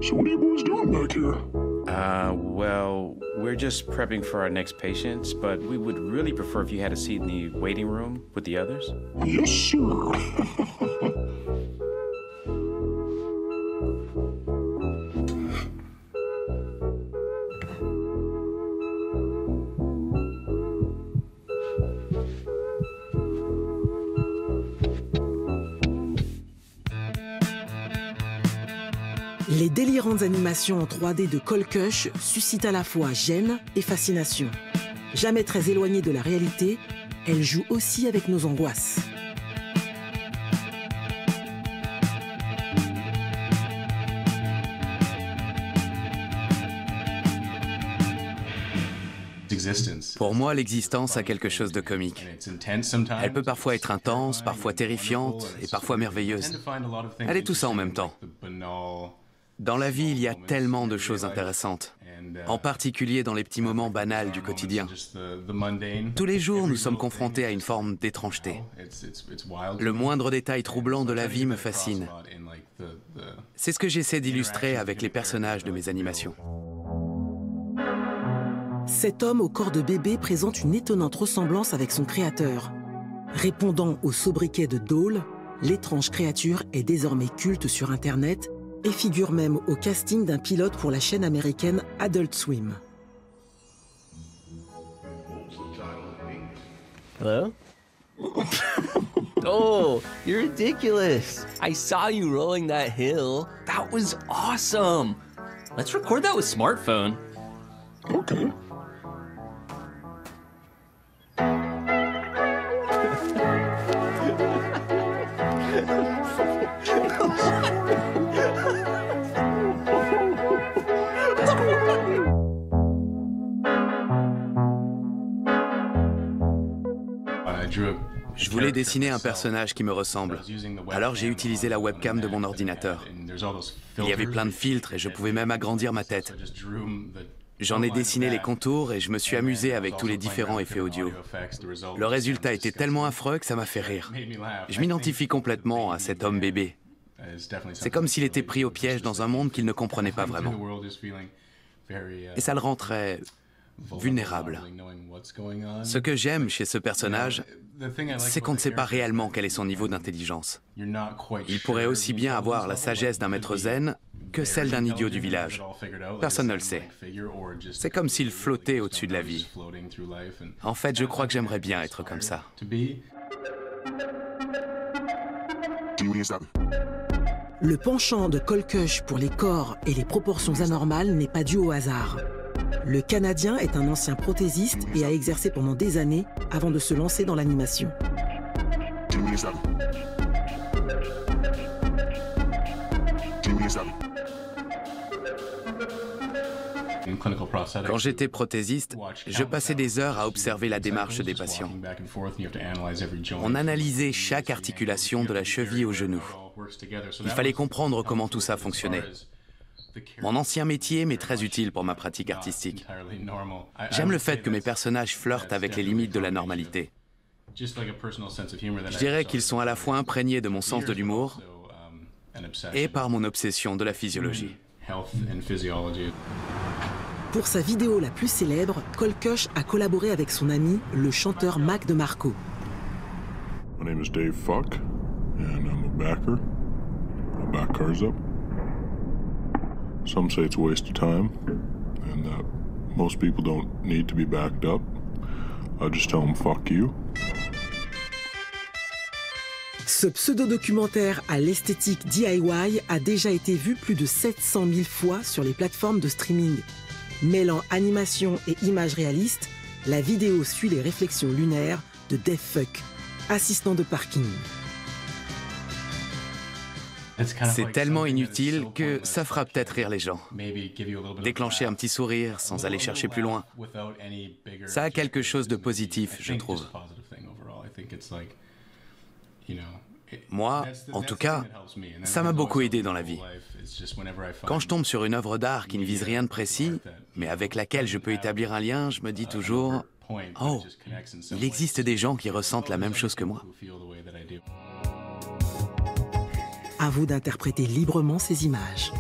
So what are you boys doing back here? Well, we're just prepping for our next patients, but we would really prefer if you had a seat in the waiting room with the others. Yes, sir. Les délirantes animations en 3D de Colcush suscitent à la fois gêne et fascination. Jamais très éloignées de la réalité, elles jouent aussi avec nos angoisses. Pour moi, l'existence a quelque chose de comique. Elle peut parfois être intense, parfois terrifiante et parfois merveilleuse. Elle est tout ça en même temps. Dans la vie, il y a tellement de choses intéressantes, en particulier dans les petits moments banals du quotidien. Tous les jours, nous sommes confrontés à une forme d'étrangeté. Le moindre détail troublant de la vie me fascine. C'est ce que j'essaie d'illustrer avec les personnages de mes animations. Cet homme au corps de bébé présente une étonnante ressemblance avec son créateur. Répondant au sobriquet de Doll, l'étrange créature est désormais culte sur Internet et figure même au casting d'un pilote pour la chaîne américaine Adult Swim. Hello? Oh, you're ridiculous. I saw you rolling that hill. That was awesome. Let's record that with smartphone. Okay. Je voulais dessiner un personnage qui me ressemble. Alors j'ai utilisé la webcam de mon ordinateur. Il y avait plein de filtres et je pouvais même agrandir ma tête. J'en ai dessiné les contours et je me suis amusé avec tous les différents effets audio. Le résultat était tellement affreux que ça m'a fait rire. Je m'identifie complètement à cet homme bébé. C'est comme s'il était pris au piège dans un monde qu'il ne comprenait pas vraiment. Et ça le rend très vulnérable. Ce que j'aime chez ce personnage, c'est qu'on ne sait pas réellement quel est son niveau d'intelligence. Il pourrait aussi bien avoir la sagesse d'un maître zen que celle d'un idiot du village. Personne ne le sait. C'est comme s'il flottait au-dessus de la vie. En fait, je crois que j'aimerais bien être comme ça. Le penchant de Colcush pour les corps et les proportions anormales n'est pas dû au hasard. Le Canadien est un ancien prothésiste et a exercé pendant des années avant de se lancer dans l'animation. Quand j'étais prothésiste, je passais des heures à observer la démarche des patients. On analysait chaque articulation de la cheville au genou. Il fallait comprendre comment tout ça fonctionnait. Mon ancien métier m'est très utile pour ma pratique artistique. J'aime le fait que mes personnages flirtent avec les limites de la normalité. Je dirais qu'ils sont à la fois imprégnés de mon sens de l'humour et par mon obsession de la physiologie. Pour sa vidéo la plus célèbre, Colcush a collaboré avec son ami, le chanteur Mac DeMarco. My name is Dave Fuck, and I'm a backer. I back cars up. Some say it's a waste of time, and that most people don't need to be backed up. I just tell them fuck you. Ce pseudo-documentaire à l'esthétique DIY a déjà été vu plus de 700 000 fois sur les plateformes de streaming. Mêlant animation et images réalistes, la vidéo suit les réflexions lunaires de Dave Fuck, assistant de parking. C'est tellement inutile que ça fera peut-être rire les gens. Déclencher un petit sourire sans aller chercher plus loin. Ça a quelque chose de positif, je trouve. Moi, en tout cas, ça m'a beaucoup aidé dans la vie. Quand je tombe sur une œuvre d'art qui ne vise rien de précis, mais avec laquelle je peux établir un lien, je me dis toujours « Oh, il existe des gens qui ressentent la même chose que moi. » À vous d'interpréter librement ces images.